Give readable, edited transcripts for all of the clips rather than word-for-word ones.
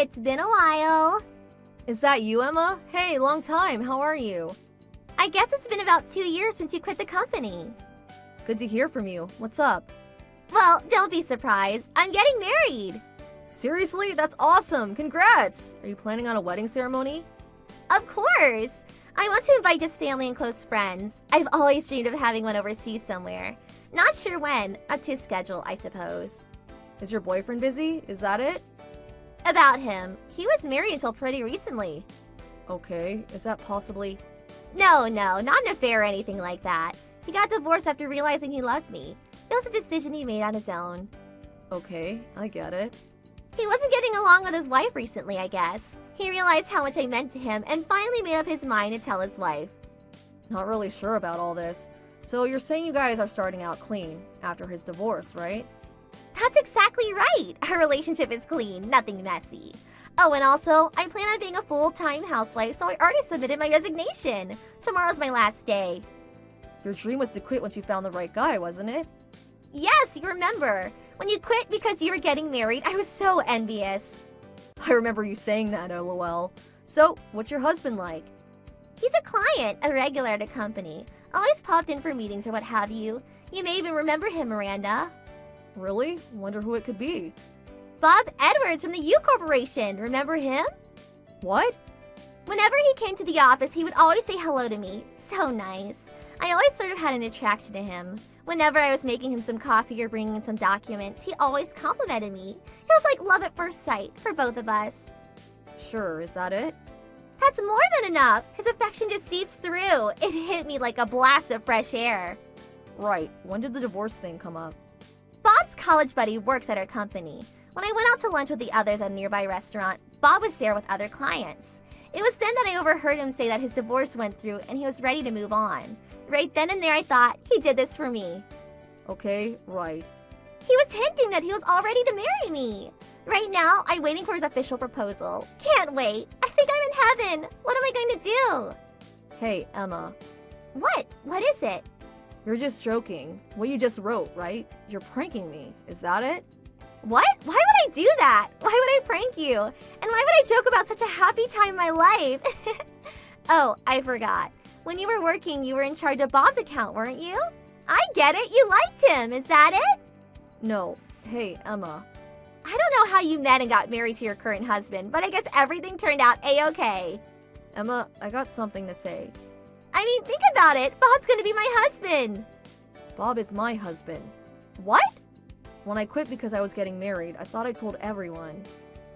It's been a while. Is that you, Emma? Hey, long time. How are you? I guess it's been about 2 years since you quit the company. Good to hear from you. What's up? Well, don't be surprised. I'm getting married. Seriously? That's awesome. Congrats. Are you planning on a wedding ceremony? Of course. I want to invite just family and close friends. I've always dreamed of having one overseas somewhere. Not sure when. Up to schedule, I suppose. Is your boyfriend busy? Is that it? About him. He was married until pretty recently. Okay. Is that possibly... No, not an affair or anything like that. He got divorced after realizing he loved me. It was a decision he made on his own. Okay, I get it. He wasn't getting along with his wife recently, I guess. He realized how much I meant to him and finally made up his mind to tell his wife. Not really sure about all this. So you're saying you guys are starting out clean after his divorce, right? That's exactly right. Our relationship is clean, nothing messy. Oh, and also, I plan on being a full-time housewife, so I already submitted my resignation. Tomorrow's my last day. Your dream was to quit once you found the right guy, wasn't it? Yes, you remember. When you quit because you were getting married, I was so envious. I remember you saying that, lol. So, what's your husband like? He's a client, a regular at a company. Always popped in for meetings or what have you. You may even remember him, Miranda. Really? Wonder who it could be. Bob Edwards from the U Corporation. Remember him? What? Whenever he came to the office, he would always say hello to me. So nice. I always sort of had an attraction to him. Whenever I was making him some coffee or bringing him some documents, he always complimented me. It was like love at first sight for both of us. Sure, is that it? That's more than enough. His affection just seeps through. It hit me like a blast of fresh air. Right. When did the divorce thing come up? Bob's college buddy works at our company. When I went out to lunch with the others at a nearby restaurant, Bob was there with other clients. It was then that I overheard him say that his divorce went through and he was ready to move on. Right then and there I thought, he did this for me. Okay, right. He was hinting that he was all ready to marry me. Right now, I'm waiting for his official proposal. Can't wait. I think I'm in heaven. What am I going to do? Hey, Emma. What? What is it? You're just joking. What you just wrote, right? You're pranking me. Is that it? What? Why would I do that? Why would I prank you? And why would I joke about such a happy time in my life? Oh, I forgot. When you were working, you were in charge of Bob's account, weren't you? I get it. You liked him. Is that it? No. Hey, Emma. I don't know how you met and got married to your current husband, but I guess everything turned out A-okay. Emma, I got something to say. I mean, think about it. Bob's gonna be my husband. Bob is my husband. What? When I quit because I was getting married, I thought I told everyone.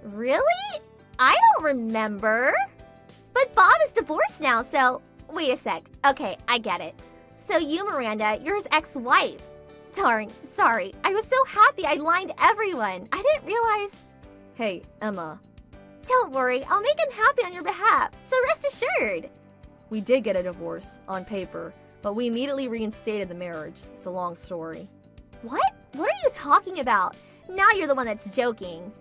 Really? I don't remember. But Bob is divorced now, so... Wait a sec. Okay, I get it. So you, Miranda, you're his ex-wife. Darn, sorry. I was so happy I lied to everyone. I didn't realize... Hey, Emma. Don't worry, I'll make him happy on your behalf, so rest assured. We did get a divorce, on paper, but we immediately reinstated the marriage. It's a long story. What? What are you talking about? Now you're the one that's joking.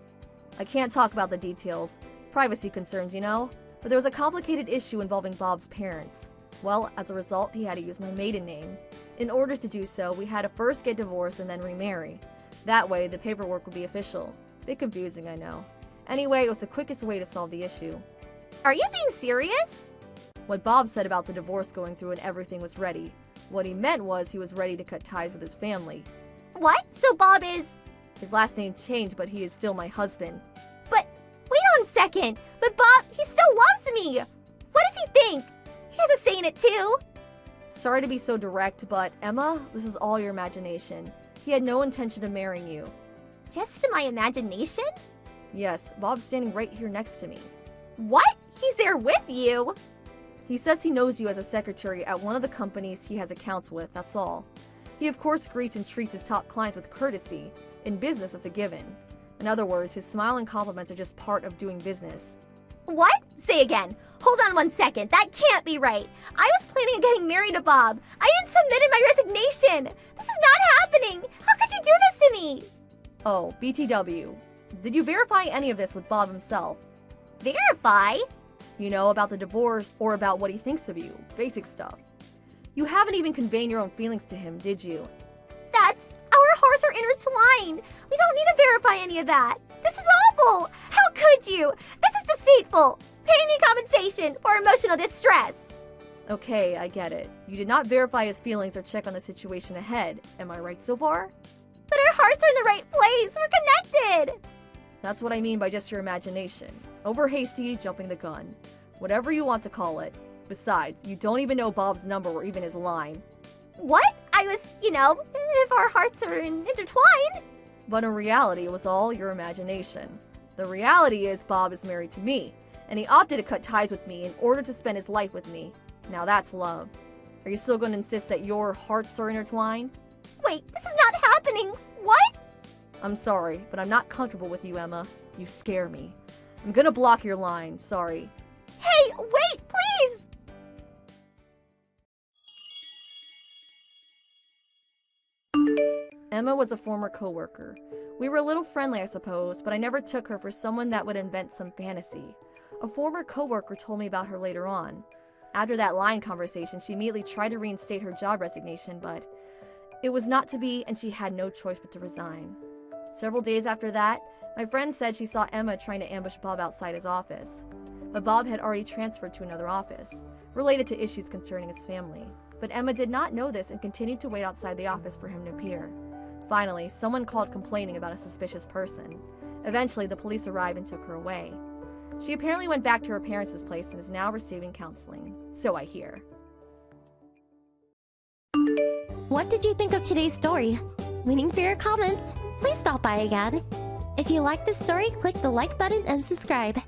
I can't talk about the details. Privacy concerns, you know? But there was a complicated issue involving Bob's parents. Well, as a result, he had to use my maiden name. In order to do so, we had to first get divorced and then remarry. That way, the paperwork would be official. Bit confusing, I know. Anyway, it was the quickest way to solve the issue. Are you being serious? What Bob said about the divorce going through and everything was ready. What he meant was he was ready to cut ties with his family. What? So Bob is... His last name changed, but he is still my husband. But, wait on a second. But Bob, he still loves me. What does he think? He has a say in it too. Sorry to be so direct, but Emma, this is all your imagination. He had no intention of marrying you. Just my imagination? Yes, Bob's standing right here next to me. What? He's there with you? He says he knows you as a secretary at one of the companies he has accounts with, that's all. He of course greets and treats his top clients with courtesy. In business, it's a given. In other words, his smile and compliments are just part of doing business. What? Say again. Hold on 1 second. That can't be right. I was planning on getting married to Bob. I even submitted my resignation. This is not happening. How could you do this to me? Oh, BTW. Did you verify any of this with Bob himself? Verify? You know, about the divorce or about what he thinks of you. Basic stuff. You haven't even conveyed your own feelings to him, did you? Our hearts are intertwined. We don't need to verify any of that. This is awful. How could would you? This is deceitful! Pay me compensation for emotional distress! Okay, I get it. You did not verify his feelings or check on the situation ahead. Am I right so far? But our hearts are in the right place! We're connected! That's what I mean by just your imagination. Over hasty, jumping the gun. Whatever you want to call it. Besides, you don't even know Bob's number or even his line. What? I was, if our hearts are intertwined. But in reality, it was all your imagination. The reality is Bob is married to me, and he opted to cut ties with me in order to spend his life with me. Now that's love. Are you still going to insist that your hearts are intertwined? Wait, this is not happening. What? I'm sorry, but I'm not comfortable with you, Emma. You scare me. I'm gonna block your line, sorry. Hey, wait, please! Emma was a former coworker. We were a little friendly, I suppose, but I never took her for someone that would invent some fantasy. A former coworker told me about her later on. After that line conversation, she immediately tried to reinstate her job resignation, but it was not to be, and she had no choice but to resign. Several days after that, my friend said she saw Emma trying to ambush Bob outside his office. But Bob had already transferred to another office, related to issues concerning his family. But Emma did not know this and continued to wait outside the office for him to appear. Finally, someone called complaining about a suspicious person. Eventually, the police arrived and took her away. She apparently went back to her parents' place and is now receiving counseling. So I hear. What did you think of today's story? Waiting for your comments. Please stop by again. If you like this story, click the like button and subscribe.